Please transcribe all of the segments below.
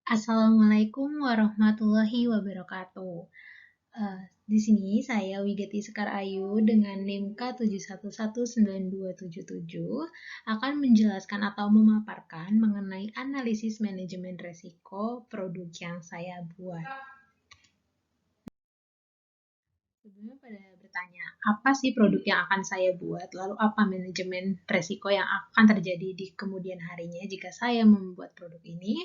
Assalamualaikum warahmatullahi wabarakatuh. Di sini saya Wigati Sekar Ayu dengan NIM K711927 akan menjelaskan atau memaparkan mengenai analisis manajemen resiko produk yang saya buat. Sebelumnya pada bertanya, apa sih produk yang akan saya buat? Lalu apa manajemen resiko yang akan terjadi di kemudian harinya jika saya membuat produk ini?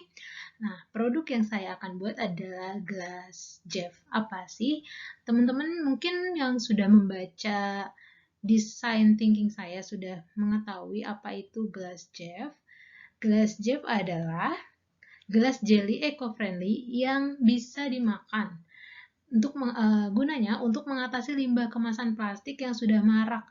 Nah, produk yang saya akan buat adalah gelas Jeff. Apa sih? Teman-teman mungkin yang sudah membaca design thinking saya sudah mengetahui apa itu gelas Jeff. Gelas Jeff adalah gelas jelly eco-friendly yang bisa dimakan untuk gunanya untuk mengatasi limbah kemasan plastik yang sudah marak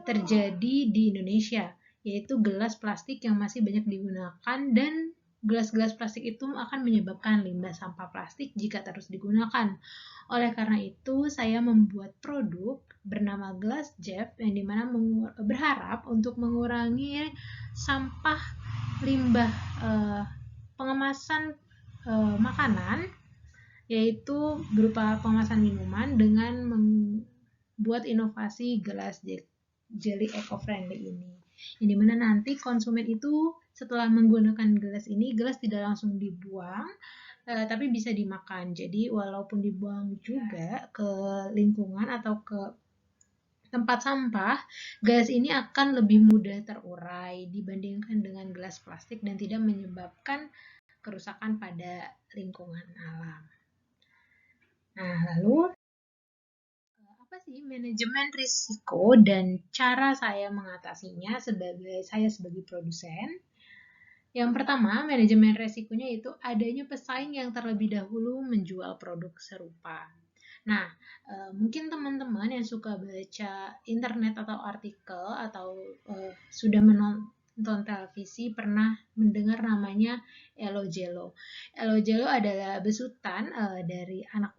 terjadi di Indonesia, yaitu gelas plastik yang masih banyak digunakan dan gelas-gelas plastik itu akan menyebabkan limbah sampah plastik jika terus digunakan. Oleh karena itu, saya membuat produk bernama Gelas Jeff yang dimana berharap untuk mengurangi sampah limbah pengemasan makanan, yaitu berupa pengemasan minuman dengan membuat inovasi gelas jelly eco-friendly ini. Yang dimana nanti konsumen itu setelah menggunakan gelas ini, gelas tidak langsung dibuang, tapi bisa dimakan. Jadi walaupun dibuang juga ke lingkungan atau ke tempat sampah, gelas ini akan lebih mudah terurai dibandingkan dengan gelas plastik dan tidak menyebabkan kerusakan pada lingkungan alam. Nah, lalu apa sih manajemen risiko dan cara saya mengatasinya sebagai produsen? Yang pertama, manajemen risikonya itu adanya pesaing yang terlebih dahulu menjual produk serupa. Nah, mungkin teman-teman yang suka baca internet atau artikel atau sudah menonton televisi pernah mendengar namanya Elo Jelo. Elo Jelo adalah besutan dari anak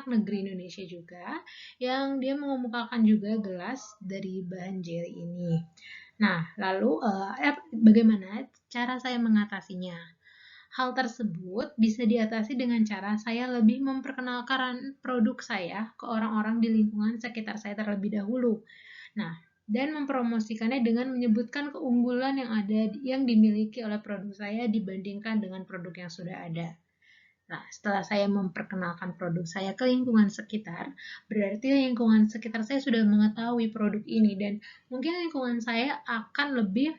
negeri Indonesia juga yang dia mengemukakan juga gelas dari bahan jelly ini. Nah, lalu bagaimana cara saya mengatasinya? Hal tersebut bisa diatasi dengan cara saya lebih memperkenalkan produk saya ke orang-orang di lingkungan sekitar saya terlebih dahulu. Nah, dan mempromosikannya dengan menyebutkan keunggulan yang dimiliki oleh produk saya dibandingkan dengan produk yang sudah ada. Nah, setelah saya memperkenalkan produk saya ke lingkungan sekitar, berarti lingkungan sekitar saya sudah mengetahui produk ini dan mungkin lingkungan saya akan lebih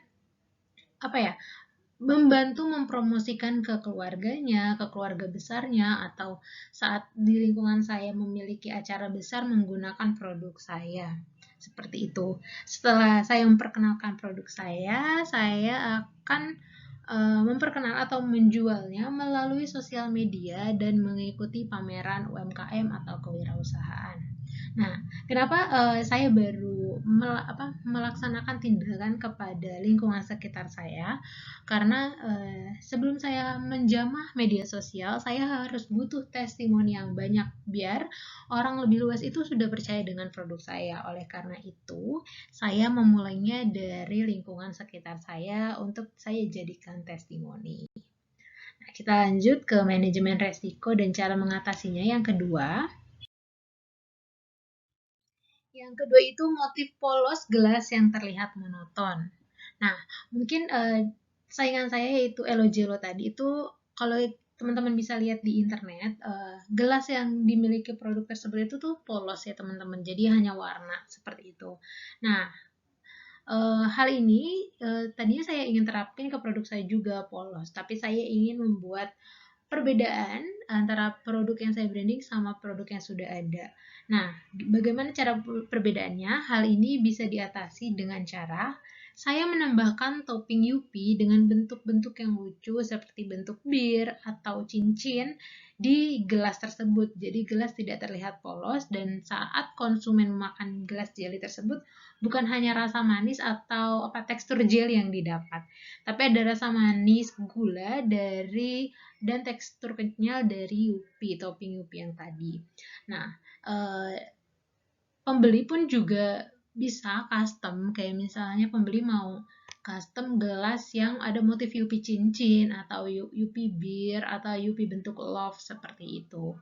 membantu mempromosikan ke keluarganya, ke keluarga besarnya, atau saat di lingkungan saya memiliki acara besar menggunakan produk saya. Seperti itu. Setelah saya memperkenalkan produk saya akan memperkenal atau menjualnya melalui sosial media dan mengikuti pameran UMKM atau kewirausahaan. Nah, kenapa saya baru melaksanakan tindakan kepada lingkungan sekitar saya? Karena sebelum saya menjamah media sosial, saya harus butuh testimoni yang banyak biar orang lebih luas itu sudah percaya dengan produk saya. Oleh karena itu, saya memulainya dari lingkungan sekitar saya untuk saya jadikan testimoni. Nah, kita lanjut ke manajemen resiko dan cara mengatasinya. Yang kedua, itu motif polos gelas yang terlihat monoton. Nah, mungkin saingan saya yaitu Elo Jelo tadi itu kalau teman-teman bisa lihat di internet, gelas yang dimiliki produk tersebut itu tuh polos ya teman-teman. Jadi hanya warna seperti itu. Nah, hal ini tadinya saya ingin terapin ke produk saya juga polos, tapi saya ingin membuat perbedaan antara produk yang saya branding sama produk yang sudah ada. Nah, bagaimana cara perbedaannya? Hal ini bisa diatasi dengan cara saya menambahkan topping Yupi dengan bentuk-bentuk yang lucu seperti bentuk bir atau cincin di gelas tersebut. Jadi gelas tidak terlihat polos dan saat konsumen memakan gelas jelly tersebut bukan hanya rasa manis atau tekstur jelly yang didapat, tapi ada rasa manis gula dan tekstur kenyal dari Yupi, topping Yupi yang tadi. Nah, pembeli pun juga bisa custom, kayak misalnya pembeli mau custom gelas yang ada motif Yupi cincin atau Yupi bir atau Yupi bentuk love seperti itu.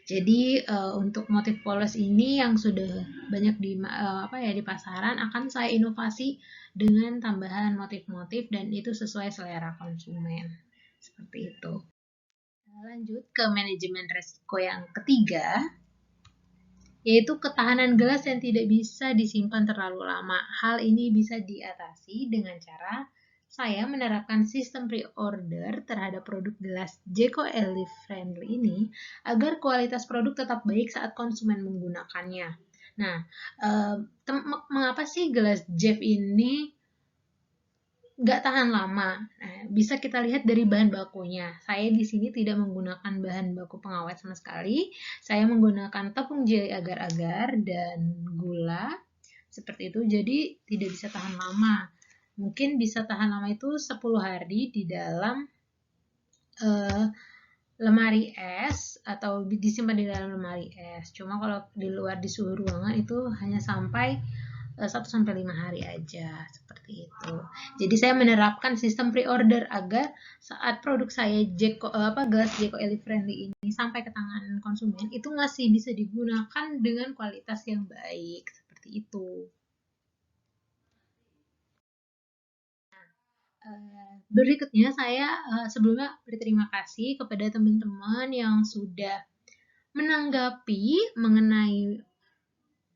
Jadi untuk motif polos ini yang sudah banyak di pasaran akan saya inovasi dengan tambahan motif-motif dan itu sesuai selera konsumen. Seperti itu. Lanjut ke manajemen resiko yang ketiga, yaitu ketahanan gelas yang tidak bisa disimpan terlalu lama. Hal ini bisa diatasi dengan cara saya menerapkan sistem pre-order terhadap produk gelas Jeco-Eco Friendly ini agar kualitas produk tetap baik saat konsumen menggunakannya. Nah, mengapa sih gelas Jeff ini nggak tahan lama? Nah, bisa kita lihat dari bahan bakunya. Saya di sini tidak menggunakan bahan baku pengawet sama sekali. Saya menggunakan tepung jeli agar-agar dan gula seperti itu. Jadi tidak bisa tahan lama. Mungkin bisa tahan lama itu 10 hari di dalam lemari es atau disimpan di dalam lemari es. Cuma kalau di luar di suhu ruangan itu hanya sampai 1-5 hari aja seperti itu. Jadi saya menerapkan sistem pre-order agar saat produk saya gelas Jeco-Eco Friendly ini sampai ke tangan konsumen itu masih bisa digunakan dengan kualitas yang baik seperti itu. Berikutnya saya sebelumnya berterima kasih kepada teman-teman yang sudah menanggapi mengenai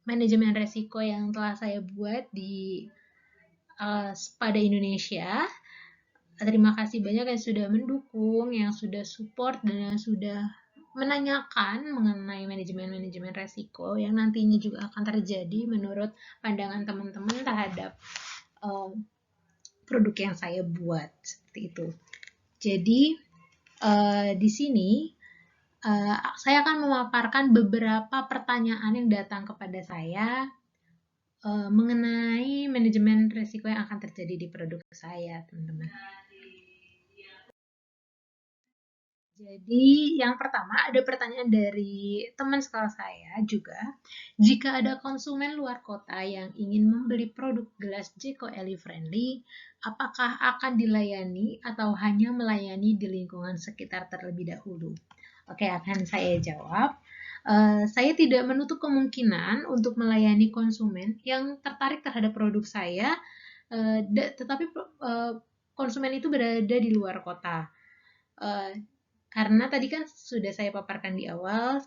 manajemen resiko yang telah saya buat di pada Indonesia. Terima kasih banyak yang sudah mendukung, yang sudah support, dan yang sudah menanyakan mengenai manajemen resiko yang nantinya juga akan terjadi menurut pandangan teman-teman terhadap produk yang saya buat seperti itu. Jadi di sini saya akan memaparkan beberapa pertanyaan yang datang kepada saya mengenai manajemen risiko yang akan terjadi di produk saya, teman-teman. Jadi yang pertama ada pertanyaan dari teman sekolah saya juga. Jika ada konsumen luar kota yang ingin membeli produk gelas Jeco-Eco Friendly, apakah akan dilayani atau hanya melayani di lingkungan sekitar terlebih dahulu? Oke, akan saya jawab. Saya tidak menutup kemungkinan untuk melayani konsumen yang tertarik terhadap produk saya, tetapi konsumen itu berada di luar kota. Karena tadi kan sudah saya paparkan di awal,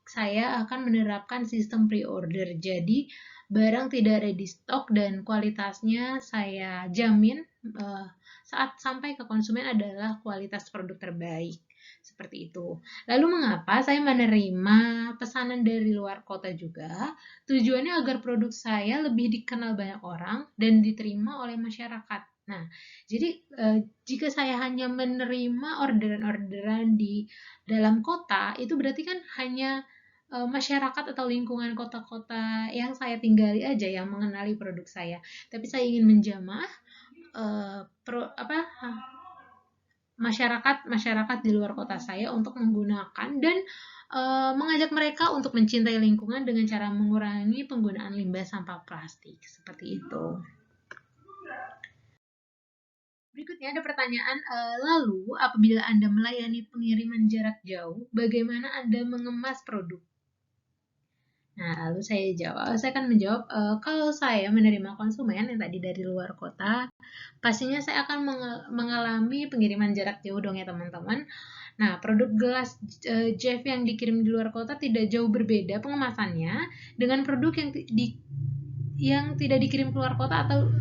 saya akan menerapkan sistem pre-order. Jadi barang tidak ready stock dan kualitasnya saya jamin saat sampai ke konsumen adalah kualitas produk terbaik. Seperti itu. Lalu mengapa saya menerima pesanan dari luar kota juga? Tujuannya agar produk saya lebih dikenal banyak orang dan diterima oleh masyarakat. Nah, jadi jika saya hanya menerima orderan-orderan di dalam kota, itu berarti kan hanya masyarakat atau lingkungan kota-kota yang saya tinggali aja yang mengenali produk saya. Tapi saya ingin menjamah masyarakat di luar kota saya untuk menggunakan dan mengajak mereka untuk mencintai lingkungan dengan cara mengurangi penggunaan limbah sampah plastik seperti itu. Berikutnya ada pertanyaan, lalu apabila Anda melayani pengiriman jarak jauh, bagaimana Anda mengemas produk? Nah, lalu saya akan menjawab, kalau saya menerima konsumen yang tadi dari luar kota, pastinya saya akan mengalami pengiriman jarak jauh dong ya teman-teman. Nah, produk gelas Jeff yang dikirim di luar kota tidak jauh berbeda pengemasannya dengan produk yang tidak dikirim keluar kota atau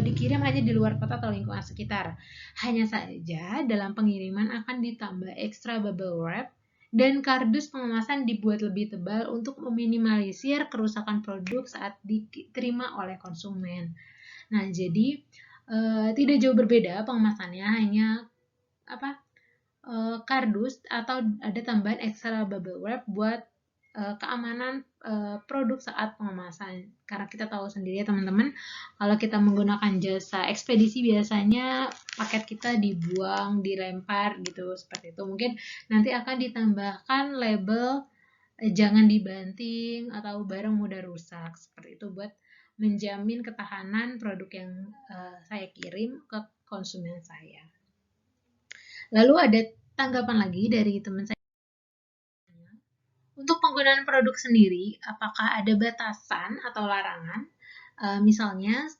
dikirim hanya di luar kota atau lingkungan sekitar. Hanya saja dalam pengiriman akan ditambah ekstra bubble wrap dan kardus pengemasan dibuat lebih tebal untuk meminimalisir kerusakan produk saat diterima oleh konsumen. Nah, jadi tidak jauh berbeda pengemasannya, hanya kardus atau ada tambahan ekstra bubble wrap buat keamanan produk saat pengemasan. Karena kita tahu sendiri ya teman-teman, kalau kita menggunakan jasa ekspedisi biasanya paket kita dibuang, dilempar gitu, seperti itu. Mungkin nanti akan ditambahkan label jangan dibanting atau barang mudah rusak, seperti itu buat menjamin ketahanan produk yang saya kirim ke konsumen saya. Lalu ada tanggapan lagi dari teman saya. Untuk penggunaan produk sendiri, apakah ada batasan atau larangan? Misalnya,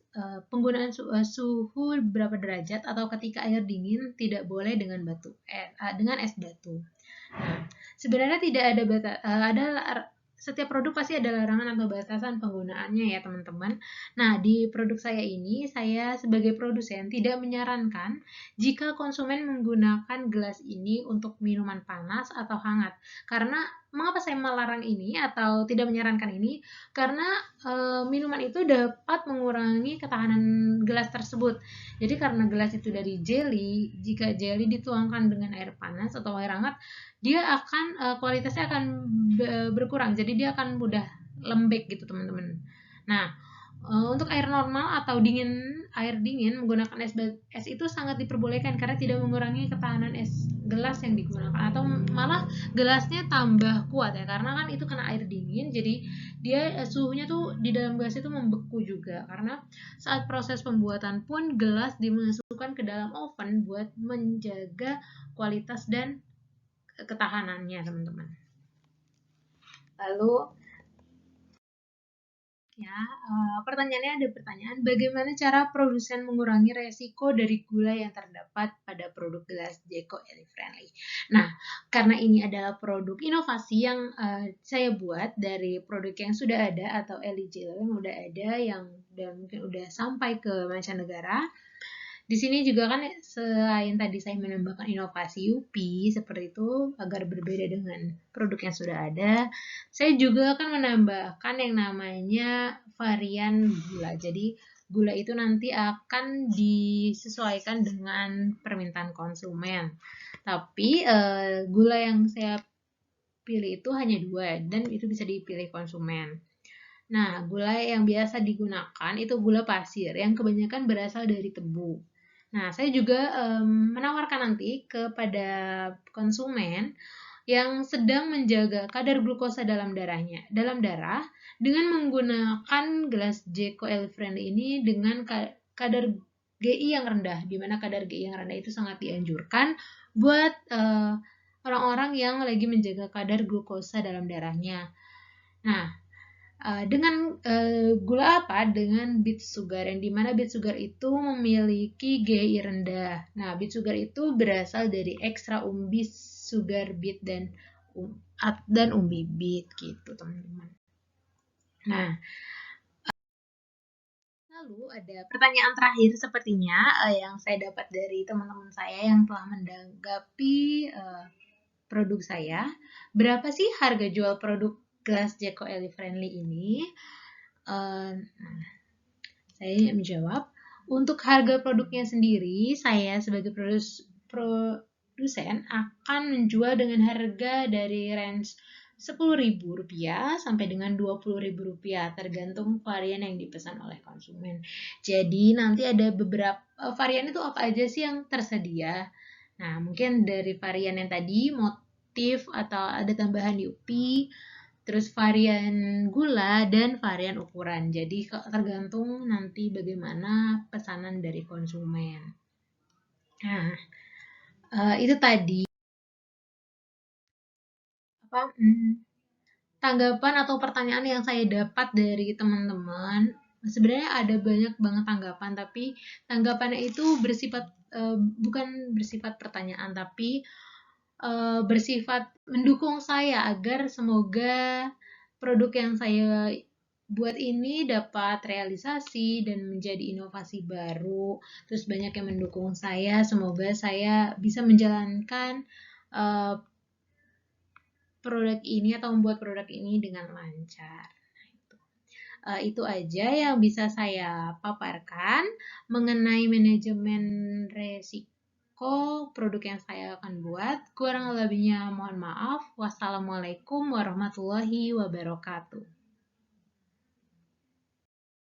penggunaan suhu berapa derajat atau ketika air dingin tidak boleh dengan dengan es batu. Nah, sebenarnya tidak ada setiap produk pasti ada larangan atau batasan penggunaannya ya teman-teman. Nah, di produk saya ini, saya sebagai produsen tidak menyarankan jika konsumen menggunakan gelas ini untuk minuman panas atau hangat. Karena mengapa saya melarang ini atau tidak menyarankan ini? Karena minuman itu dapat mengurangi ketahanan gelas tersebut. Jadi karena gelas itu dari jelly, jika jelly dituangkan dengan air panas atau air hangat, dia akan kualitasnya akan berkurang. Jadi dia akan mudah lembek gitu teman-teman. Nah, untuk air normal atau air dingin menggunakan es itu sangat diperbolehkan karena tidak mengurangi ketahanan es gelas yang digunakan, atau malah gelasnya tambah kuat ya, karena kan itu kena air dingin, jadi dia suhunya tuh di dalam gelas itu membeku juga, karena saat proses pembuatan pun gelas dimasukkan ke dalam oven buat menjaga kualitas dan ketahanannya teman-teman. Lalu ya, pertanyaannya ada pertanyaan, bagaimana cara produsen mengurangi resiko dari gula yang terdapat pada produk gelas Jeko Eli-Friendly? Nah, karena ini adalah produk inovasi yang saya buat dari produk yang sudah ada atau eligible yang udah ada, yang mungkin udah sampai ke mancanegara. Di sini juga kan selain tadi saya menambahkan inovasi UPI seperti itu agar berbeda dengan produk yang sudah ada, saya juga akan menambahkan yang namanya varian gula. Jadi gula itu nanti akan disesuaikan dengan permintaan konsumen. Tapi gula yang saya pilih itu hanya 2 dan itu bisa dipilih konsumen. Nah, gula yang biasa digunakan itu gula pasir yang kebanyakan berasal dari tebu. Nah, saya juga menawarkan nanti kepada konsumen yang sedang menjaga kadar glukosa dalam darah dengan menggunakan gelas Jeko Eli-Friendly ini dengan kadar GI yang rendah, di mana kadar GI yang rendah itu sangat dianjurkan buat orang-orang yang lagi menjaga kadar glukosa dalam darahnya. Nah, dengan gula apa? Dengan beet sugar, yang dimana beet sugar itu memiliki GI rendah. Nah, beet sugar itu berasal dari ekstra umbi sugar beet dan umbi beet gitu teman-teman. Nah, lalu ada pertanyaan terakhir sepertinya yang saya dapat dari teman-teman saya yang telah menanggapi produk saya. Berapa sih harga jual produk gelas Jeko Eli-Friendly ini? Saya menjawab, untuk harga produknya sendiri, saya sebagai produsen akan menjual dengan harga dari range Rp10.000 sampai dengan Rp20.000 tergantung varian yang dipesan oleh konsumen. Jadi nanti ada beberapa varian itu apa aja sih yang tersedia. Nah, mungkin dari varian yang tadi motif atau ada tambahan UPI, terus varian gula dan varian ukuran. Jadi tergantung nanti bagaimana pesanan dari konsumen. Nah, itu tadi tanggapan atau pertanyaan yang saya dapat dari teman-teman. Sebenarnya ada banyak banget tanggapan, tapi tanggapannya itu bukan bersifat pertanyaan, tapi bersifat mendukung saya agar semoga produk yang saya buat ini dapat realisasi dan menjadi inovasi baru. Terus banyak yang mendukung saya, semoga saya bisa menjalankan produk ini atau membuat produk ini dengan lancar. Itu aja yang bisa saya paparkan mengenai manajemen resiko produk yang saya akan buat. Kurang lebihnya mohon maaf. Wassalamualaikum warahmatullahi wabarakatuh.